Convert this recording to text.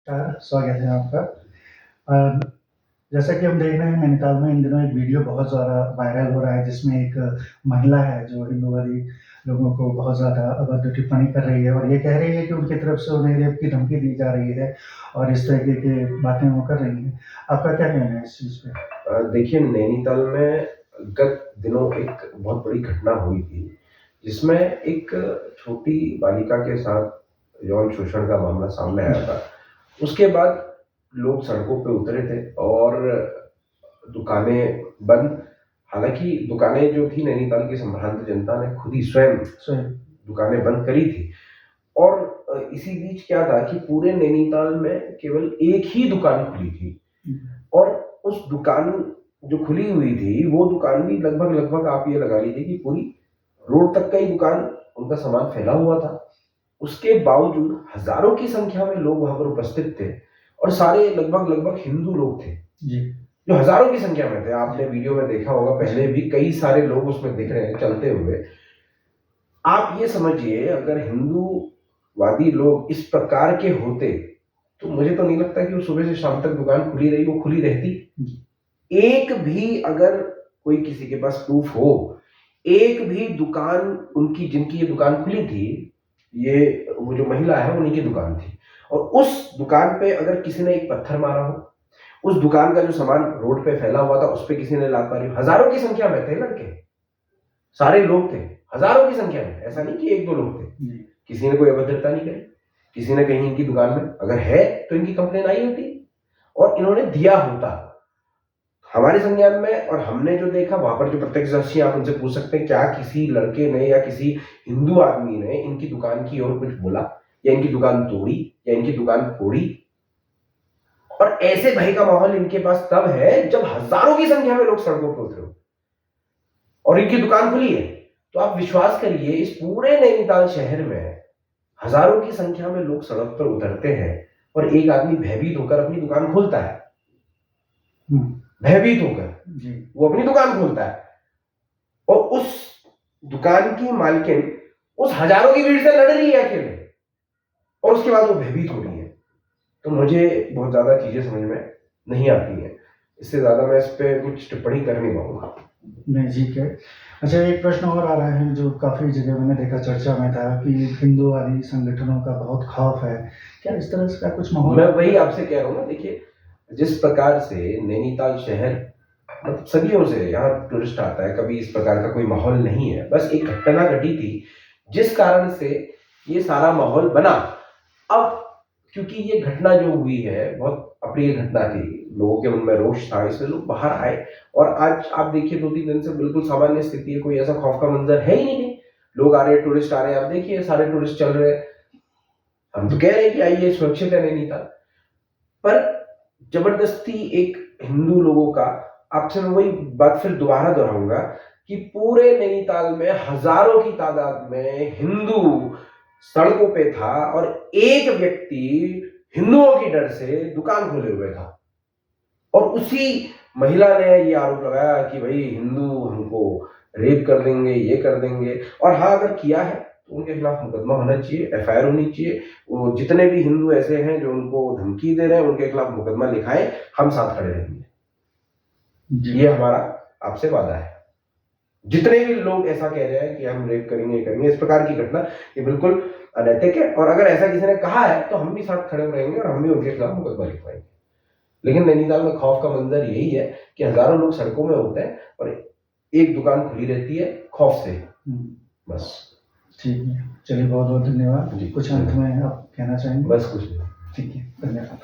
स्वागत है आपका। अ, जैसा कि हम देख रहे हैं नैनीताल में इन दिनों एक वीडियो बहुत ज़्यादा वायरल हो रहा है जिसमें एक महिला है जो हिंदूवादी लोगों को बहुत ज़्यादा अभद्र टिप्पणी कर रही है और ये कह रही है कि उनकी तरफ से उन्हें रेप की धमकी दी जा रही है और इस तरीके की बातें वो कर रही हैं। आपका क्या कहना है इस चीज़ पे? देखिए नैनीताल में गत दिनों एक बहुत बड़ी घटना हुई थी, जिसमें एक छोटी बालिका के साथ यौन शोषण का मामला सामने आया था। उसके बाद लोग सड़कों पे उतरे थे और दुकानें बंद। हालाँकि दुकानें जो थी नैनीताल की संभ्रांत जनता ने खुद ही स्वयं दुकानें बंद करी थी और इसी बीच क्या था कि पूरे नैनीताल में केवल एक ही दुकान खुली थी और उस दुकान जो खुली हुई थी, वो दुकान भी लगभग आप ये लगा लीजिए कि पूरी रोड तक का ही दुकान उनका सामान फैला हुआ था। उसके बावजूद हज़ारों की संख्या में लोग वहाँ पर उपस्थित थे और सारे लगभग हिंदू लोग थे, जो हज़ारों की संख्या में थे। आपने वीडियो में देखा होगा, पहले भी कई सारे लोग उसमें दिख रहे हैं चलते हुए। आप ये समझिए अगर हिंदूवादी लोग इस प्रकार के होते, तो मुझे तो नहीं लगता कि वो सुबह से शाम तक दुकान खुली रही, वो खुली रहती। एक भी अगर कोई किसी के पास प्रूफ हो, एक भी दुकान उनकी जिनकी ये दुकान खुली थी, ये वो जो महिला है उन्हीं की दुकान थी और उस दुकान पे अगर किसी ने एक पत्थर मारा हो, उस दुकान का जो सामान रोड पे फैला हुआ था उस पे किसी ने लात मारी, हजारों की संख्या में थे लड़के, सारे लोग थे, हजारों की संख्या में, ऐसा नहीं कि एक दो लोग थे। किसी ने कोई अभद्रता नहीं करी, किसी ने कहीं इनकी दुकान में अगर है तो इनकी कंप्लेन आई होती और इन्होंने दिया होता हमारे संज्ञान में। और हमने जो देखा वहां पर जो प्रत्यक्षदर्शी, आप उनसे पूछ सकते हैं क्या किसी लड़के ने या किसी हिंदू आदमी ने इनकी दुकान की ओर कुछ बोला या इनकी दुकान तोड़ी या इनकी दुकान फोड़ी। और ऐसे भय का माहौल इनके पास तब है जब हजारों की संख्या में लोग सड़कों पर उतरे और इनकी दुकान खुली है। तो आप विश्वास करिए इस पूरे नैनीताल शहर में हजारों की संख्या में लोग सड़क पर उतरते हैं और एक आदमी भयभीत होकर अपनी दुकान खोलता है, भयभीत होकर वो अपनी दुकान खोलता है और उस दुकान की मालकिन उस हजारों की भीड़ से लड़ रही है अकेले और उसके बाद वो भयभीत हो रही है। तो मुझे बहुत ज्यादा चीजें समझ में नहीं आती हैं, इससे ज्यादा मैं इस पे कुछ टिप्पणी कर नहीं पाऊंगा। नहीं, ठीक है। अच्छा, एक प्रश्न और आ रहा है जो काफ़ी जगह मैंने देखा चर्चा में था कि हिंदूवादी संगठनों का बहुत खौफ है। क्या इस तरह का कुछ माहौल? मैं वही आपसे कह रहा हूँ ना, देखिए जिस प्रकार से नैनीताल शहर मतलब सदियों से यहाँ टूरिस्ट आता है, कभी इस प्रकार का कोई माहौल नहीं है। बस एक घटना घटी थी जिस कारण से ये सारा माहौल बना। अब क्योंकि ये घटना जो हुई है बहुत अप्रिय घटना थी, लोगों के मन में रोष था, इसलिए लोग बाहर आए और आज आप देखिए 2-3 दिन से बिल्कुल सामान्य स्थिति है, कोई ऐसा खौफ का मंजर है ही नहीं। लोग आ रहे हैं, टूरिस्ट आ रहे हैं, आप देखिए सारे टूरिस्ट चल रहे हैं। हम तो कह रहे हैं कि आइए सुरक्षित है नैनीताल, पर जबरदस्ती एक हिंदू लोगों का, आपसे मैं वही बात फिर दोबारा दोहराऊंगा कि पूरे नैनीताल में हजारों की तादाद में हिंदू सड़कों पे था और एक व्यक्ति हिंदुओं की डर से दुकान खोले हुए था और उसी महिला ने ये आरोप लगाया कि भाई हिंदू हमको रेप कर देंगे, ये कर देंगे। और हाँ, अगर किया है तो उनके खिलाफ मुकदमा होना चाहिए, एफआईआर होनी चाहिए। वो जितने भी हिंदू ऐसे हैं जो उनको धमकी दे रहे हैं उनके खिलाफ मुकदमा लिखाएं, हम साथ खड़े रहेंगे। ये हमारा आपसे वादा है। जितने भी लोग ऐसा कह रहे हैं कि हम रेप करेंगे इस प्रकार की घटना, ये बिल्कुल अनैतिक है और अगर ऐसा किसी ने कहा है तो हम भी साथ खड़े रहेंगे और हम भी उनके खिलाफ मुकदमा लिखवाएंगे। लेकिन नैनीताल में खौफ का मंजर यही है कि हजारों लोग सड़कों में होते हैं और एक दुकान खुली रहती है खौफ से, बस। ठीक है, चलिए बहुत बहुत धन्यवाद। कुछ अंत में आप कहना चाहेंगे? बस कुछ नहीं। ठीक है, धन्यवाद।